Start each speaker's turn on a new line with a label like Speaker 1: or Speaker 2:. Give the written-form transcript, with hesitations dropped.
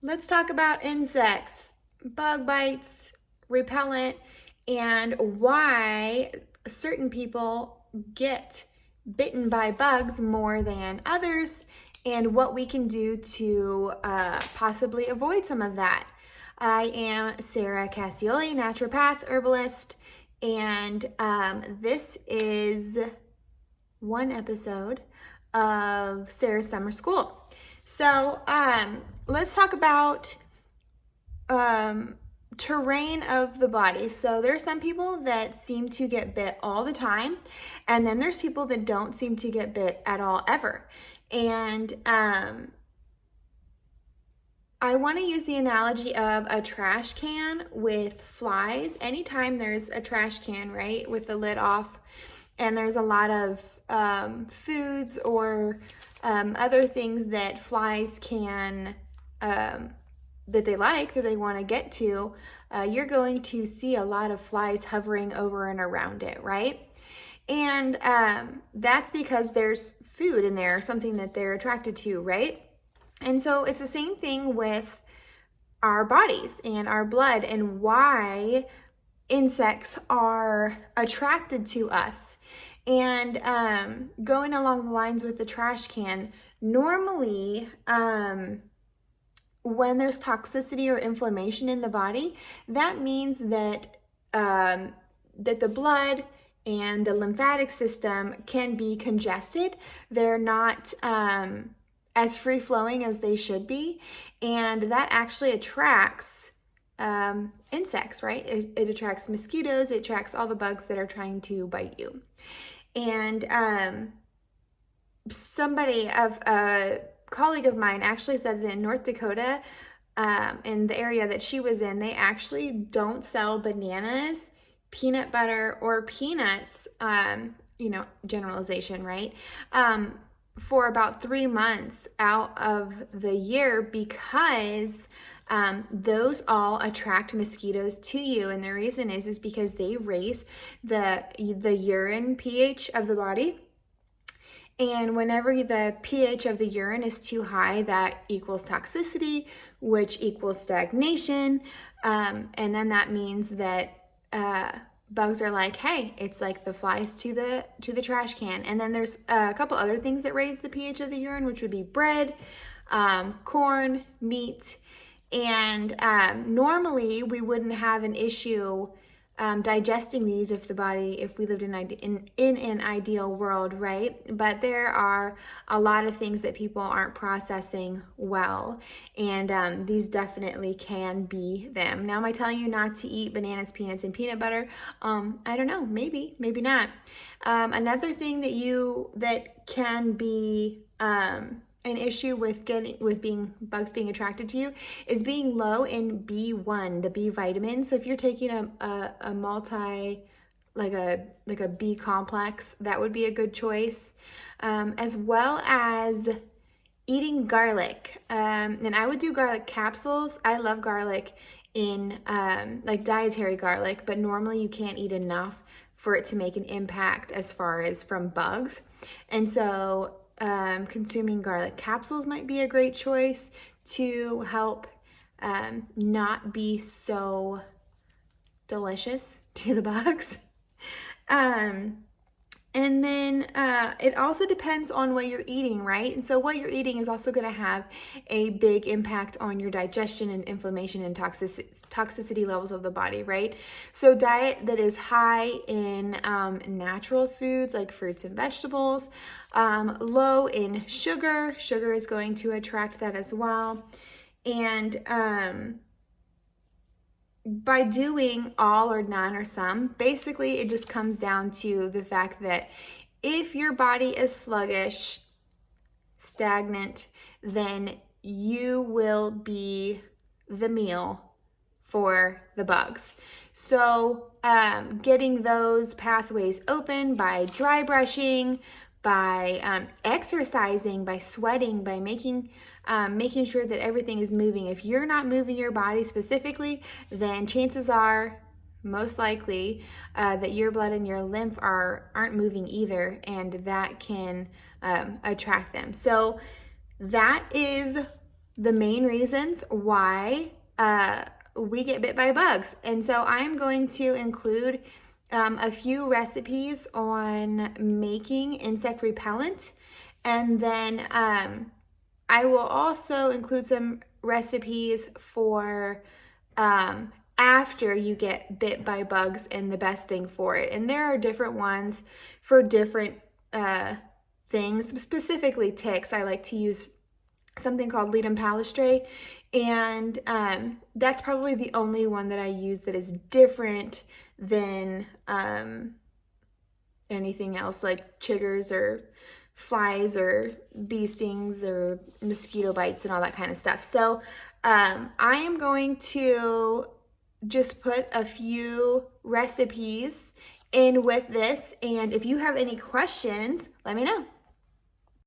Speaker 1: Let's talk about insects, bug bites, repellent, and why certain people get bitten by bugs more than others, and what we can do to possibly avoid some of that. I am Sarah Cassioli, naturopath, herbalist, and this is one episode of Sarah's Summer School. So let's talk about terrain of the body. So there are some people that seem to get bit all the time, and then there's people that don't seem to get bit at all ever. And I want to use the analogy of a trash can with flies. Anytime there's a trash can, right, with the lid off, and there's a lot of foods or other things that flies can, that they like, that they want to get to, you're going to see a lot of flies hovering over and around it, right? And that's because there's food in there, something that they're attracted to, right? And so it's the same thing with our bodies and our blood, and why insects are attracted to us. And going along the lines with the trash can, normally when there's toxicity or inflammation in the body, that means that that the blood and the lymphatic system can be congested. They're not as free flowing as they should be, and that actually attracts insects, right? It attracts mosquitoes, it attracts all the bugs that are trying to bite you. And a colleague of mine actually said that in North Dakota, in the area that she was in, they actually don't sell bananas, peanut butter, or peanuts, generalization, right? For about 3 months out of the year, because those all attract mosquitoes to you. And the reason is because they raise the urine pH of the body. And whenever the pH of the urine is too high, that equals toxicity, which equals stagnation. And then that means that bugs are like, hey, it's like the flies to the trash can. And then there's a couple other things that raise the pH of the urine, which would be bread, corn, meat. And normally we wouldn't have an issue digesting these if we lived in an ideal world, right? But there are a lot of things that people aren't processing well, and these definitely can be them. Now, am I telling you not to eat bananas, peanuts, and peanut butter? I don't know, maybe not. Another thing that can be an issue with bugs being attracted to you is being low in B1, the B vitamin. So if you're taking a multi, like a B complex, that would be a good choice, as well as eating garlic. And I would do garlic capsules. I love garlic in like dietary garlic, but normally you can't eat enough for it to make an impact as far as from bugs. And so consuming garlic capsules might be a great choice to help not be so delicious to the bugs. And then it also depends on what you're eating, right? And so what you're eating is also going to have a big impact on your digestion and inflammation and toxicity levels of the body, right? So diet that is high in natural foods like fruits and vegetables, low in sugar. Sugar is going to attract that as well. And by doing all or none or some, basically it just comes down to the fact that if your body is sluggish, stagnant, then you will be the meal for the bugs. So getting those pathways open by dry brushing, by exercising, by sweating, by making sure that everything is moving. If you're not moving your body specifically, then chances are, most likely, that your blood and your lymph aren't moving either, and that can attract them. So that is the main reasons why we get bit by bugs. And so I'm going to include a few recipes on making insect repellent. And then I will also include some recipes for after you get bit by bugs and the best thing for it. And there are different ones for different things, specifically ticks. I like to use something called Ledum palastrae, and that's probably the only one that I use that is different than anything else, like chiggers or flies or bee stings or mosquito bites and all that kind of stuff. So I am going to just put a few recipes in with this, and if you have any questions, let me know.